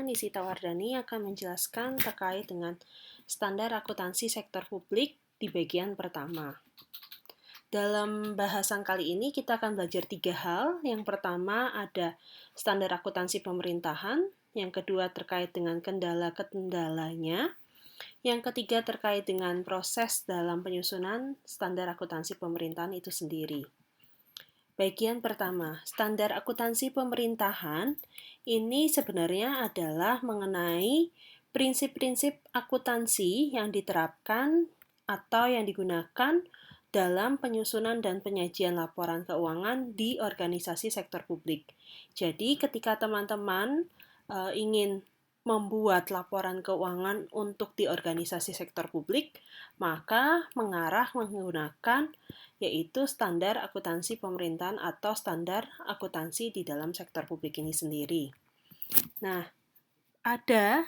Nisita Wardani akan menjelaskan terkait dengan standar akuntansi sektor publik di bagian pertama. Dalam bahasan kali ini kita akan belajar 3 hal. Yang pertama ada standar akuntansi pemerintahan, yang kedua terkait dengan kendala-kendalanya, yang ketiga terkait dengan proses dalam penyusunan standar akuntansi pemerintahan itu sendiri. Bagian pertama, standar akuntansi pemerintahan ini sebenarnya adalah mengenai prinsip-prinsip akuntansi yang diterapkan atau yang digunakan dalam penyusunan dan penyajian laporan keuangan di organisasi sektor publik. Jadi ketika teman-teman ingin membuat laporan keuangan untuk di organisasi sektor publik, maka mengarah menggunakan yaitu standar akuntansi pemerintahan atau standar akuntansi di dalam sektor publik ini sendiri. Nah, ada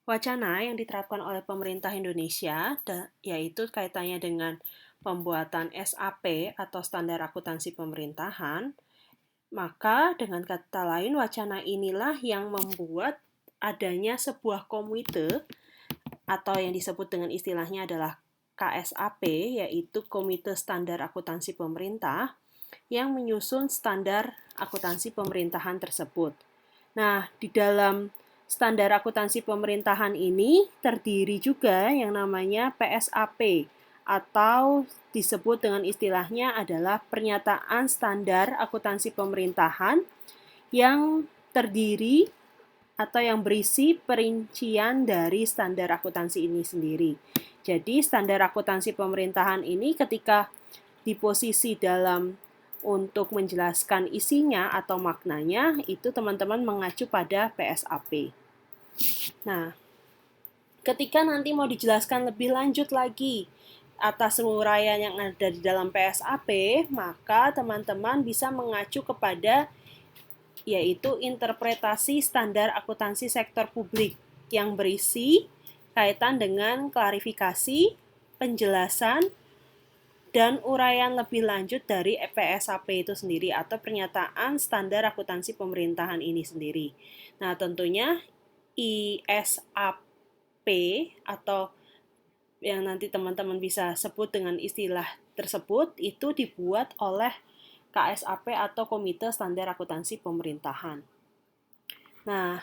wacana yang diterapkan oleh pemerintah Indonesia, yaitu kaitannya dengan pembuatan SAP atau standar akuntansi pemerintahan. Maka dengan kata lain, wacana inilah yang membuat adanya sebuah komite atau yang disebut dengan istilahnya adalah KSAP, yaitu Komite Standar Akuntansi Pemerintah, yang menyusun standar akuntansi pemerintahan tersebut. Nah, di dalam standar akuntansi pemerintahan ini terdiri juga yang namanya PSAP, atau disebut dengan istilahnya adalah Pernyataan Standar Akuntansi Pemerintahan, yang terdiri atau yang berisi perincian dari standar akuntansi ini sendiri. Jadi standar akuntansi pemerintahan ini ketika di posisi dalam untuk menjelaskan isinya atau maknanya, itu teman-teman mengacu pada PSAP. Nah, ketika nanti mau dijelaskan lebih lanjut lagi atas uraian yang ada di dalam PSAP, maka teman-teman bisa mengacu kepada yaitu interpretasi standar akuntansi sektor publik yang berisi kaitan dengan klarifikasi, penjelasan, dan uraian lebih lanjut dari PSAP itu sendiri atau pernyataan standar akuntansi pemerintahan ini sendiri. Nah, tentunya ISAP atau yang nanti teman-teman bisa sebut dengan istilah tersebut itu dibuat oleh KSAP atau Komite Standar Akuntansi Pemerintahan. Nah,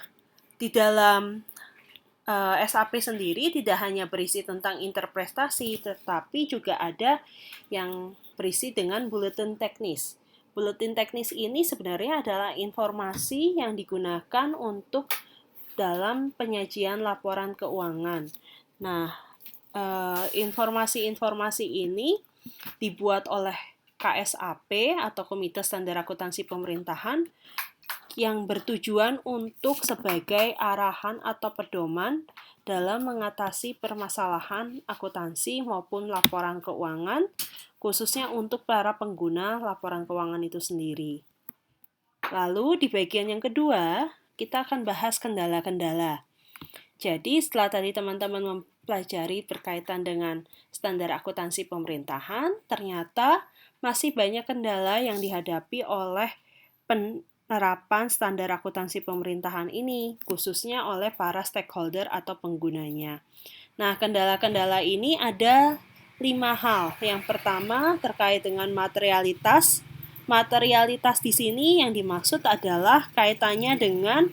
di dalam SAP sendiri tidak hanya berisi tentang interpretasi, tetapi juga ada yang berisi dengan buletin teknis. Buletin teknis ini sebenarnya adalah informasi yang digunakan untuk dalam penyajian laporan keuangan. Nah, informasi-informasi ini dibuat oleh KSAP atau Komite Standar Akuntansi Pemerintahan yang bertujuan untuk sebagai arahan atau pedoman dalam mengatasi permasalahan akuntansi maupun laporan keuangan, khususnya untuk para pengguna laporan keuangan itu sendiri. Lalu di bagian yang kedua, kita akan bahas kendala-kendala. Jadi setelah tadi teman-teman mempelajari berkaitan dengan standar akuntansi pemerintahan, ternyata masih banyak kendala yang dihadapi oleh penerapan standar akuntansi pemerintahan ini, khususnya oleh para stakeholder atau penggunanya. Nah, kendala-kendala ini ada 5 hal. Yang pertama terkait dengan materialitas. Materialitas di sini yang dimaksud adalah kaitannya dengan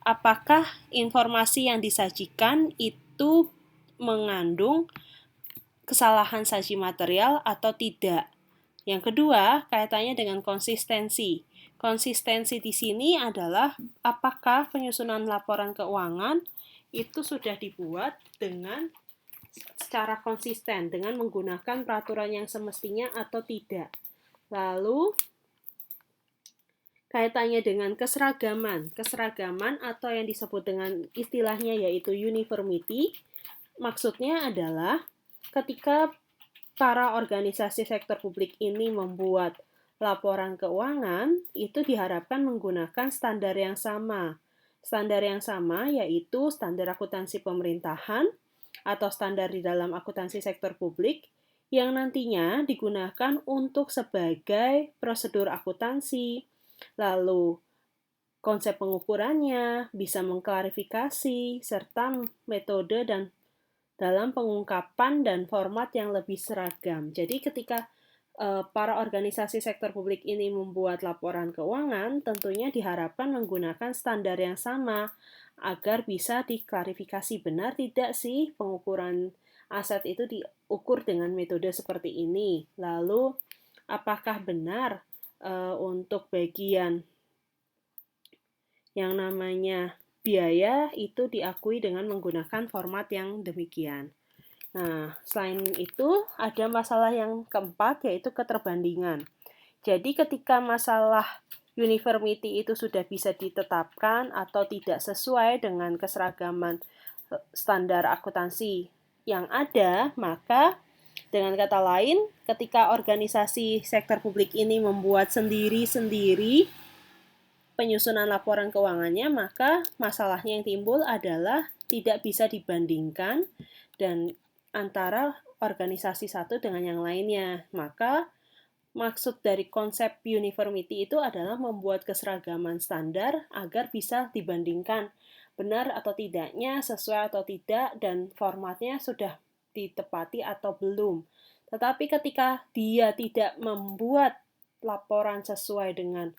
apakah informasi yang disajikan itu mengandung kesalahan saji material atau tidak. Yang kedua, kaitannya dengan konsistensi. Konsistensi di sini adalah apakah penyusunan laporan keuangan itu sudah dibuat dengan secara konsisten, dengan menggunakan peraturan yang semestinya atau tidak. Lalu, kaitannya dengan keseragaman. Keseragaman atau yang disebut dengan istilahnya yaitu uniformity, maksudnya adalah ketika para organisasi sektor publik ini membuat laporan keuangan, itu diharapkan menggunakan standar yang sama. Standar yang sama yaitu standar akuntansi pemerintahan atau standar di dalam akuntansi sektor publik yang nantinya digunakan untuk sebagai prosedur akuntansi, lalu konsep pengukurannya, bisa mengklarifikasi, serta metode dan dalam pengungkapan dan format yang lebih seragam. Jadi ketika para organisasi sektor publik ini membuat laporan keuangan, tentunya diharapkan menggunakan standar yang sama agar bisa diklarifikasi benar tidak sih pengukuran aset itu diukur dengan metode seperti ini. Lalu apakah benar untuk bagian yang namanya biaya itu diakui dengan menggunakan format yang demikian. Nah, selain itu ada masalah yang keempat yaitu keterbandingan. Jadi ketika masalah uniformity itu sudah bisa ditetapkan atau tidak sesuai dengan keseragaman standar akuntansi yang ada, maka dengan kata lain, ketika organisasi sektor publik ini membuat sendiri-sendiri penyusunan laporan keuangannya, maka masalahnya yang timbul adalah tidak bisa dibandingkan dan antara organisasi satu dengan yang lainnya. Maka maksud dari konsep uniformity itu adalah membuat keseragaman standar agar bisa dibandingkan benar atau tidaknya, sesuai atau tidak, dan formatnya sudah ditepati atau belum. Tetapi ketika dia tidak membuat laporan sesuai dengan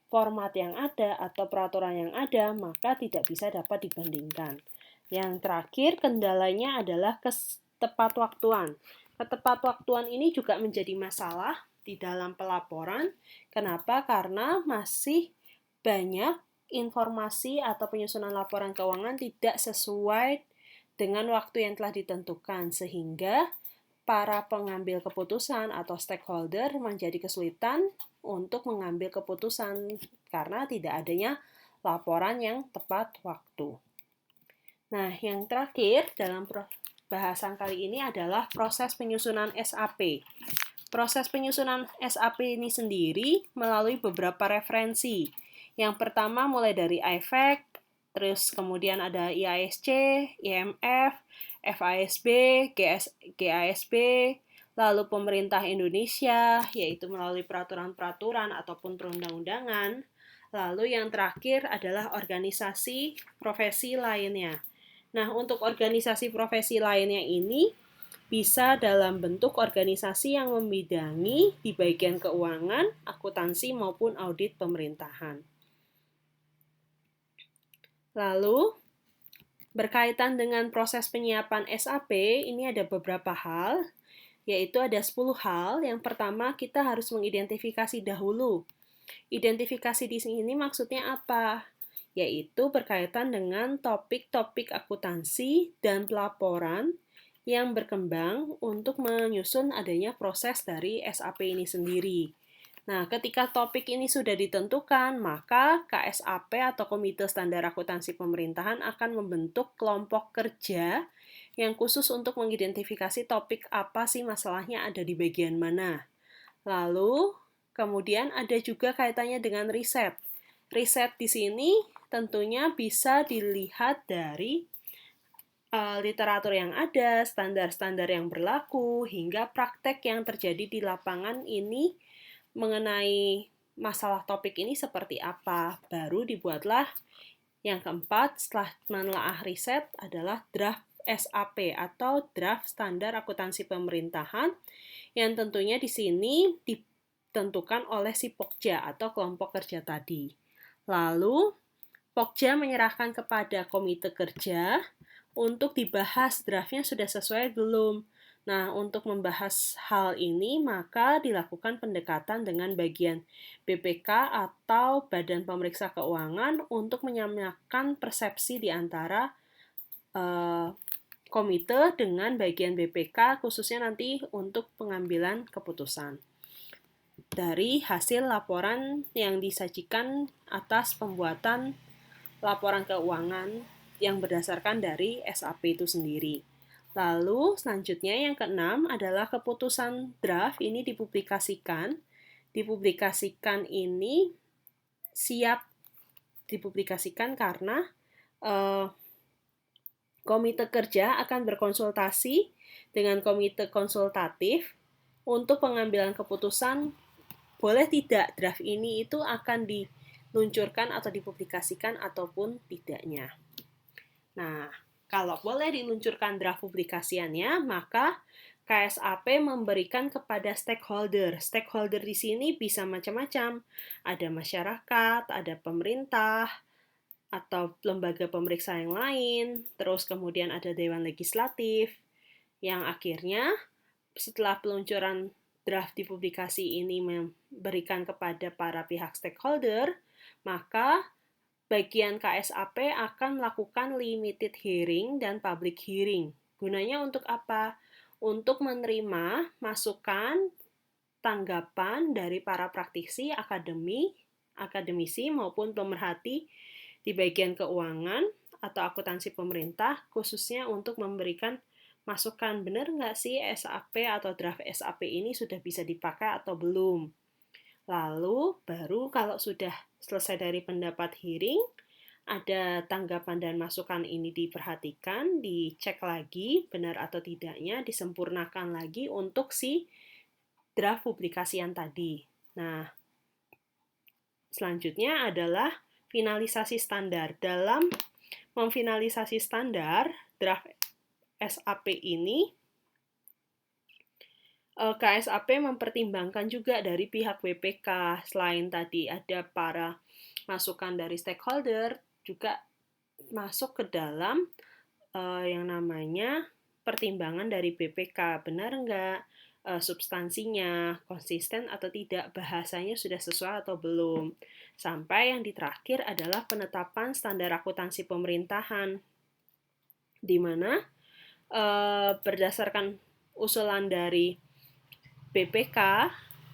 format yang ada atau peraturan yang ada, maka tidak bisa dapat dibandingkan. Yang terakhir, kendalanya adalah ketepatwaktuan. Ketepatwaktuan ini juga menjadi masalah di dalam pelaporan. Kenapa? Karena masih banyak informasi atau penyusunan laporan keuangan tidak sesuai dengan waktu yang telah ditentukan, sehingga para pengambil keputusan atau stakeholder menjadi kesulitan untuk mengambil keputusan karena tidak adanya laporan yang tepat waktu. Nah, yang terakhir dalam bahasan kali ini adalah proses penyusunan SAP. Proses penyusunan SAP ini sendiri melalui beberapa referensi. Yang pertama mulai dari IFAC, terus kemudian ada IASC, IMF, FASB, GASB, lalu pemerintah Indonesia, yaitu melalui peraturan-peraturan ataupun perundang-undangan. Lalu yang terakhir adalah organisasi profesi lainnya. Nah, untuk organisasi profesi lainnya ini bisa dalam bentuk organisasi yang membidangi di bagian keuangan, akuntansi maupun audit pemerintahan. Lalu, berkaitan dengan proses penyiapan SAP, ini ada beberapa hal, yaitu ada 10 hal. Yang pertama, kita harus mengidentifikasi dahulu. Identifikasi di sini maksudnya apa? Yaitu berkaitan dengan topik-topik akuntansi dan pelaporan yang berkembang untuk menyusun adanya proses dari SAP ini sendiri. Nah, ketika topik ini sudah ditentukan, maka KSAP atau Komite Standar Akuntansi Pemerintahan akan membentuk kelompok kerja yang khusus untuk mengidentifikasi topik apa sih masalahnya ada di bagian mana. Lalu, kemudian ada juga kaitannya dengan riset. Riset di sini tentunya bisa dilihat dari literatur yang ada, standar-standar yang berlaku, hingga praktek yang terjadi di lapangan ini mengenai masalah topik ini seperti apa. Baru dibuatlah yang keempat setelah menelaah riset adalah draft SAP atau draft standar akuntansi pemerintahan yang tentunya di sini ditentukan oleh si Pokja atau kelompok kerja tadi. Lalu Pokja menyerahkan kepada komite kerja untuk dibahas draftnya sudah sesuai belum. Nah, untuk membahas hal ini, maka dilakukan pendekatan dengan bagian BPK atau Badan Pemeriksa Keuangan untuk menyamakan persepsi di antara komite dengan bagian BPK, khususnya nanti untuk pengambilan keputusan dari hasil laporan yang disajikan atas pembuatan laporan keuangan yang berdasarkan dari SAP itu sendiri. Lalu selanjutnya yang keenam adalah keputusan draft ini dipublikasikan. Dipublikasikan ini siap dipublikasikan karena komite kerja akan berkonsultasi dengan komite konsultatif untuk pengambilan keputusan boleh tidak draft ini itu akan diluncurkan atau dipublikasikan ataupun tidaknya. Nah, kalau boleh diluncurkan draft publikasiannya, maka KSAP memberikan kepada stakeholder. Stakeholder di sini bisa macam-macam. Ada masyarakat, ada pemerintah, atau lembaga pemeriksa yang lain, terus kemudian ada Dewan Legislatif, yang akhirnya setelah peluncuran draft dipublikasi ini memberikan kepada para pihak stakeholder, maka bagian KSAP akan melakukan limited hearing dan public hearing. Gunanya untuk apa? Untuk menerima masukan, tanggapan dari para praktisi, akademisi maupun pemerhati di bagian keuangan atau akuntansi pemerintah, khususnya untuk memberikan masukan, benar nggak sih SAP atau draft SAP ini sudah bisa dipakai atau belum. Lalu baru kalau sudah selesai dari pendapat hearing, ada tanggapan dan masukan ini diperhatikan, dicek lagi benar atau tidaknya, disempurnakan lagi untuk si draft publikasian tadi. Nah, selanjutnya adalah finalisasi standar. Dalam memfinalisasi standar draft SAP ini, KSAP mempertimbangkan juga dari pihak BPK. Selain tadi ada para masukan dari stakeholder, juga masuk ke dalam yang namanya pertimbangan dari BPK. Benar nggak substansinya, konsisten atau tidak, bahasanya sudah sesuai atau belum. Sampai yang di terakhir adalah penetapan standar akuntansi pemerintahan, di mana berdasarkan usulan dari BPK,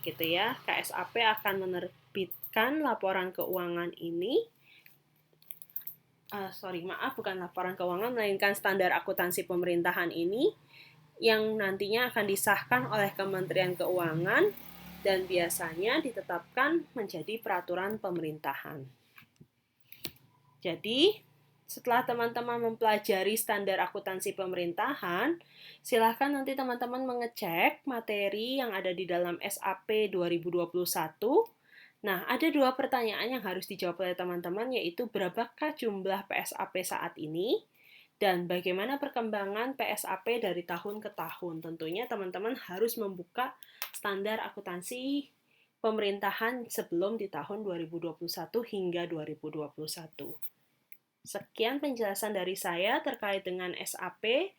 gitu ya, KSAP akan menerbitkan laporan keuangan ini. Bukan laporan keuangan, melainkan standar akuntansi pemerintahan ini yang nantinya akan disahkan oleh Kementerian Keuangan dan biasanya ditetapkan menjadi peraturan pemerintahan. Jadi, setelah teman-teman mempelajari standar akuntansi pemerintahan, silahkan nanti teman-teman mengecek materi yang ada di dalam SAP 2021. Nah, ada 2 pertanyaan yang harus dijawab oleh teman-teman, yaitu berapakah jumlah PSAP saat ini, dan bagaimana perkembangan PSAP dari tahun ke tahun. Tentunya teman-teman harus membuka standar akuntansi pemerintahan sebelum di tahun 2021 hingga 2021. Sekian penjelasan dari saya terkait dengan SAP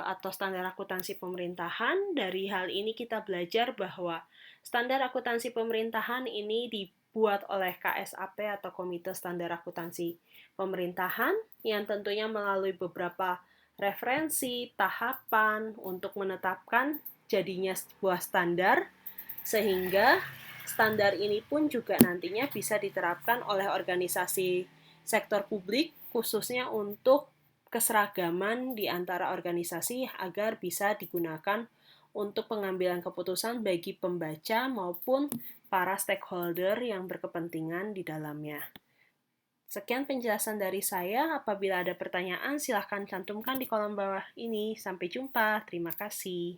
atau standar akuntansi pemerintahan. Dari hal ini kita belajar bahwa standar akuntansi pemerintahan ini dibuat oleh KSAP atau Komite Standar Akuntansi Pemerintahan yang tentunya melalui beberapa referensi, tahapan untuk menetapkan jadinya sebuah standar, sehingga standar ini pun juga nantinya bisa diterapkan oleh organisasi sektor publik, khususnya untuk keseragaman di antara organisasi agar bisa digunakan untuk pengambilan keputusan bagi pembaca maupun para stakeholder yang berkepentingan di dalamnya. Sekian penjelasan dari saya. Apabila ada pertanyaan, silahkan cantumkan di kolom bawah ini. Sampai jumpa. Terima kasih.